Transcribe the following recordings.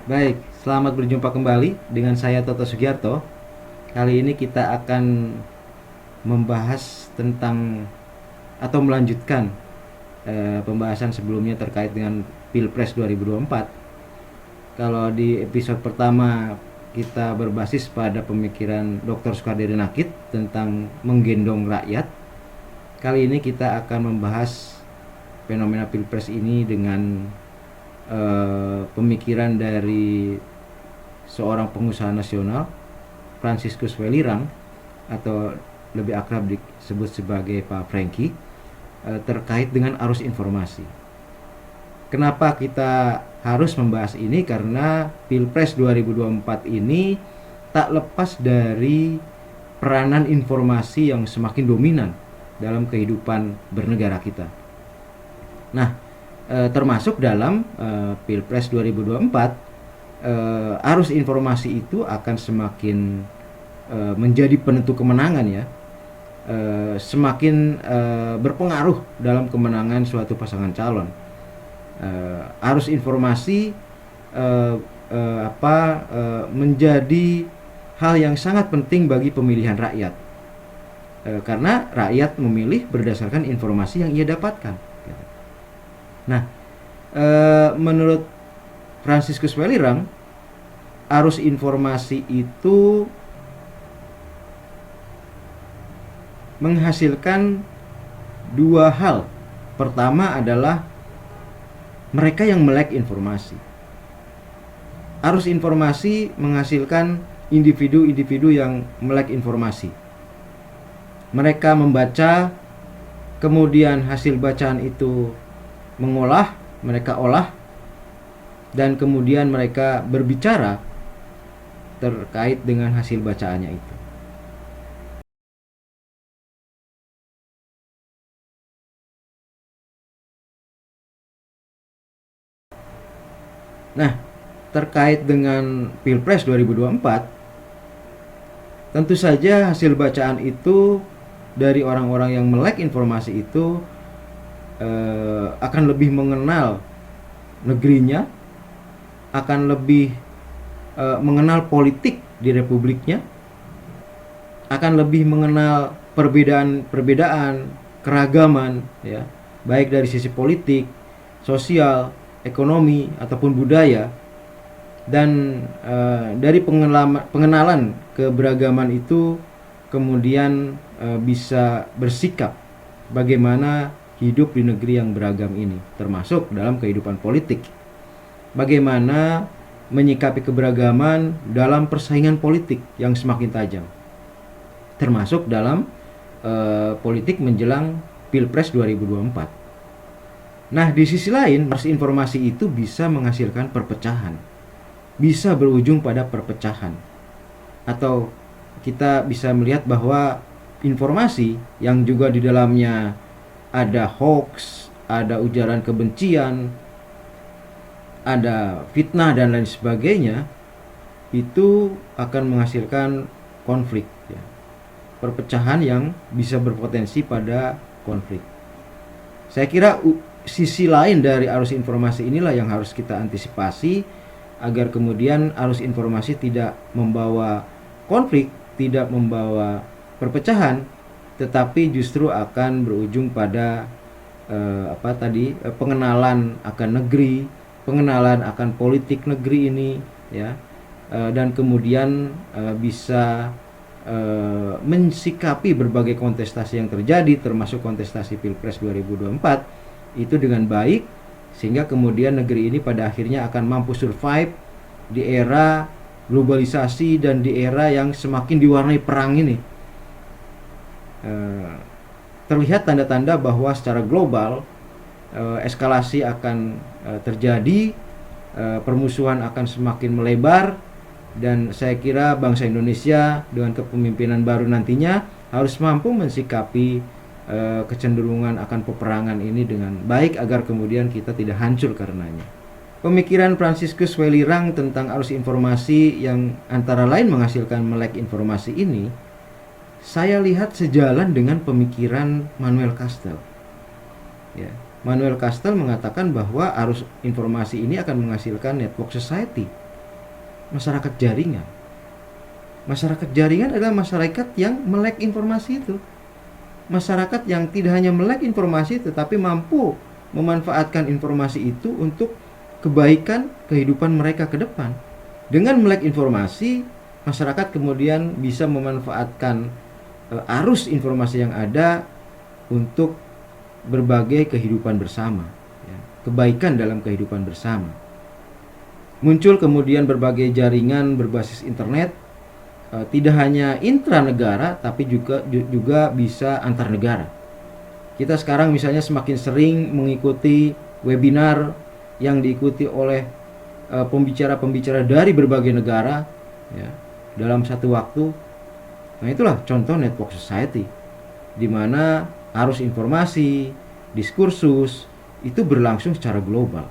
Baik, selamat berjumpa kembali dengan saya Toto Sugiarto. Kali ini kita akan membahas tentang atau melanjutkan pembahasan sebelumnya terkait dengan Pilpres 2024. Kalau di episode pertama kita berbasis pada pemikiran Dr. Soekardi Nakit tentang menggendong rakyat. Kali ini kita akan membahas fenomena Pilpres ini dengan pemikiran dari seorang pengusaha nasional, Franciscus Welirang, atau lebih akrab disebut sebagai Pak Franky, terkait dengan arus informasi. Kenapa kita harus membahas ini? Karena Pilpres 2024 ini tak lepas dari peranan informasi yang semakin dominan dalam kehidupan bernegara kita. Nah, termasuk dalam Pilpres 2024, arus informasi itu akan semakin menjadi penentu kemenangan ya, semakin berpengaruh dalam kemenangan suatu pasangan calon. Arus informasi menjadi hal yang sangat penting bagi pemilihan rakyat, karena rakyat memilih berdasarkan informasi yang ia dapatkan. Nah, menurut Franciscus Welirang, arus informasi itu menghasilkan dua hal. Pertama adalah mereka yang melek informasi. Arus informasi menghasilkan individu-individu yang melek informasi. Mereka membaca, kemudian hasil bacaan itu mereka olah, dan kemudian mereka berbicara terkait dengan hasil bacaannya itu. Nah, terkait dengan Pilpres 2024, tentu saja hasil bacaan itu dari orang-orang yang melek informasi itu akan lebih mengenal negerinya, akan lebih mengenal politik di republiknya, akan lebih mengenal perbedaan-perbedaan, keragaman ya, baik dari sisi politik, sosial, ekonomi ataupun budaya. Dan dari pengenalan keberagaman itu kemudian bisa bersikap bagaimana hidup di negeri yang beragam ini, termasuk dalam kehidupan politik. Bagaimana menyikapi keberagaman dalam persaingan politik yang semakin tajam, termasuk dalam politik menjelang Pilpres 2024. Nah, di sisi lain, informasi itu bisa menghasilkan perpecahan, bisa berujung pada perpecahan. Atau kita bisa melihat bahwa informasi yang juga di dalamnya ada hoax, ada ujaran kebencian, ada fitnah dan lain sebagainya, itu akan menghasilkan konflik ya. Perpecahan yang bisa berpotensi pada konflik. Saya kira sisi lain dari arus informasi inilah yang harus kita antisipasi agar kemudian arus informasi tidak membawa konflik, tidak membawa perpecahan, tetapi justru akan berujung pada pengenalan akan negeri, pengenalan akan politik negeri ini ya, dan kemudian bisa mensikapi berbagai kontestasi yang terjadi, termasuk kontestasi Pilpres 2024 itu dengan baik, sehingga kemudian negeri ini pada akhirnya akan mampu survive di era globalisasi dan di era yang semakin diwarnai perang ini. Terlihat tanda-tanda bahwa secara global eskalasi akan terjadi, permusuhan akan semakin melebar, dan saya kira bangsa Indonesia dengan kepemimpinan baru nantinya harus mampu mensikapi kecenderungan akan peperangan ini dengan baik agar kemudian kita tidak hancur karenanya. Pemikiran Franciscus Welirang tentang arus informasi yang antara lain menghasilkan melek informasi ini, saya lihat sejalan dengan pemikiran Manuel Castells. Ya, Manuel Castells mengatakan bahwa arus informasi ini akan menghasilkan network society, masyarakat jaringan. Masyarakat jaringan adalah masyarakat yang melek informasi itu. Masyarakat yang tidak hanya melek informasi tetapi mampu memanfaatkan informasi itu untuk kebaikan kehidupan mereka ke depan. Dengan melek informasi, masyarakat kemudian bisa memanfaatkan arus informasi yang ada untuk berbagai kehidupan bersama, ya, kebaikan dalam kehidupan bersama. Muncul kemudian berbagai jaringan berbasis internet, tidak hanya intranegara tapi juga bisa antar negara. Kita sekarang misalnya semakin sering mengikuti webinar yang diikuti oleh pembicara-pembicara dari berbagai negara, ya, dalam satu waktu. Nah, itulah contoh network society, di mana arus informasi, diskursus itu berlangsung secara global.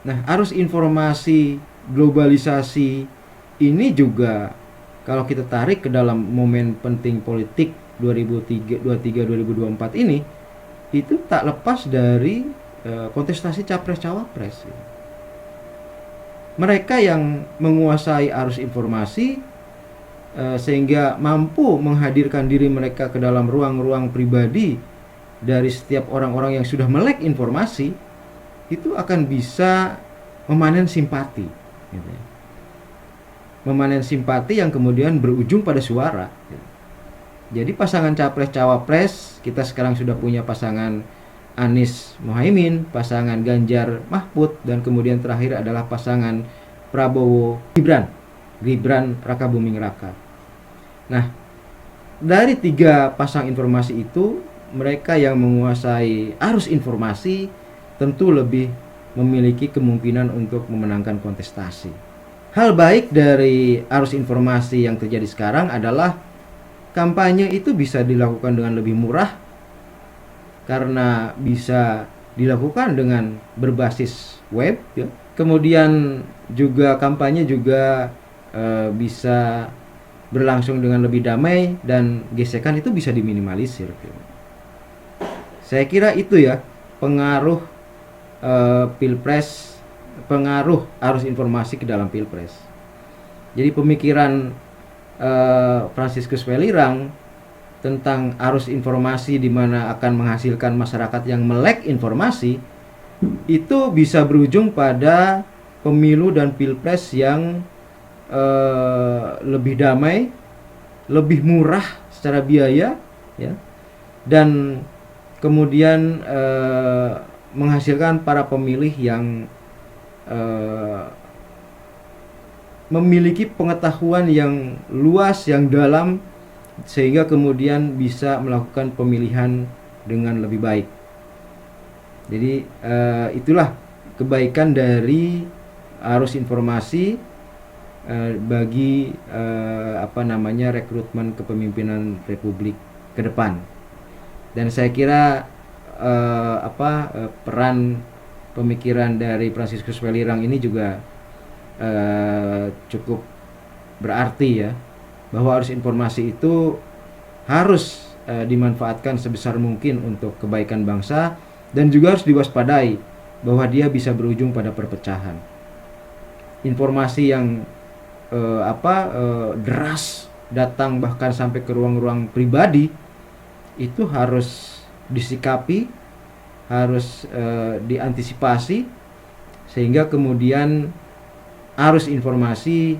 Nah, arus informasi, globalisasi ini juga kalau kita tarik ke dalam momen penting politik 2023-2024 ini, itu tak lepas dari kontestasi capres-cawapres. Mereka yang menguasai arus informasi sehingga mampu menghadirkan diri mereka ke dalam ruang-ruang pribadi dari setiap orang-orang yang sudah melek informasi, itu akan bisa memanen simpati, gitu ya. Memanen simpati yang kemudian berujung pada suara. Jadi pasangan capres-cawapres, kita sekarang sudah punya pasangan Anies Mohaimin, pasangan Ganjar Mahfud, dan kemudian terakhir adalah pasangan Prabowo Gibran Raka Buming Raka. Nah, dari tiga pasang informasi itu, mereka yang menguasai arus informasi tentu lebih memiliki kemungkinan untuk memenangkan kontestasi. Hal baik dari arus informasi yang terjadi sekarang adalah kampanye itu bisa dilakukan dengan lebih murah karena bisa dilakukan dengan berbasis web, ya. Kemudian juga kampanye juga bisa berlangsung dengan lebih damai dan gesekan itu bisa diminimalisir. Saya kira itu ya pengaruh pilpres, pengaruh arus informasi ke dalam pilpres. Jadi pemikiran Franciscus Welirang tentang arus informasi di mana akan menghasilkan masyarakat yang melek informasi itu bisa berujung pada pemilu dan pilpres yang lebih damai, lebih murah secara biaya, ya, dan kemudian menghasilkan para pemilih yang memiliki pengetahuan yang luas, yang dalam, sehingga kemudian bisa melakukan pemilihan dengan lebih baik. Jadi itulah kebaikan dari arus informasi bagi rekrutmen kepemimpinan Republik ke depan. Dan saya kira peran pemikiran dari Franciscus Welirang ini juga cukup berarti, ya, bahwa arus informasi itu harus dimanfaatkan sebesar mungkin untuk kebaikan bangsa dan juga harus diwaspadai bahwa dia bisa berujung pada perpecahan. Informasi yang deras datang bahkan sampai ke ruang-ruang pribadi itu harus disikapi, harus diantisipasi sehingga kemudian arus informasi,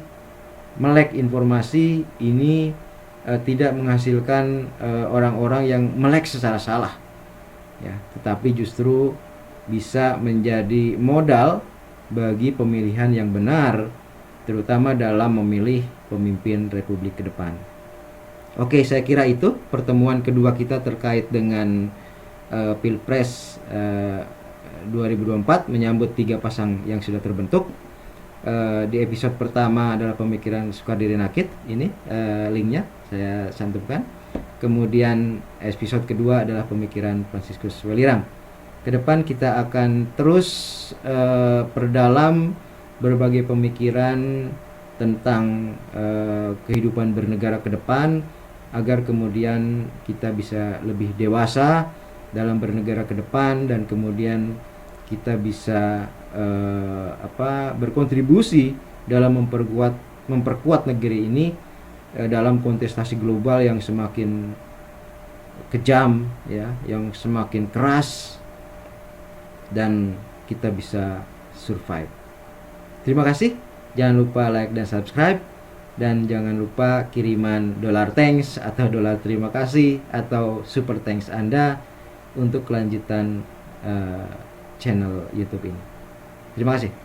melek informasi ini tidak menghasilkan orang-orang yang melek secara salah, ya, tetapi justru bisa menjadi modal bagi pemilihan yang benar, terutama dalam memilih pemimpin Republik ke depan. Oke, saya kira itu pertemuan kedua kita terkait dengan Pilpres 2024 menyambut 3 pasang yang sudah terbentuk. Di episode pertama adalah pemikiran Sukardiri Nakit, ini linknya saya cantumkan. Kemudian episode kedua adalah pemikiran Franciscus Welirang. Kedepan kita akan terus perdalam berbagai pemikiran tentang kehidupan bernegara ke depan, agar kemudian kita bisa lebih dewasa dalam bernegara ke depan dan kemudian kita bisa berkontribusi dalam memperkuat negeri ini dalam kontestasi global yang semakin kejam, ya, yang semakin keras, dan kita bisa survive. Terima kasih. Jangan lupa like dan subscribe, dan jangan lupa kiriman dolar thanks atau dolar terima kasih atau super thanks Anda untuk kelanjutan channel YouTube ini. Terima kasih.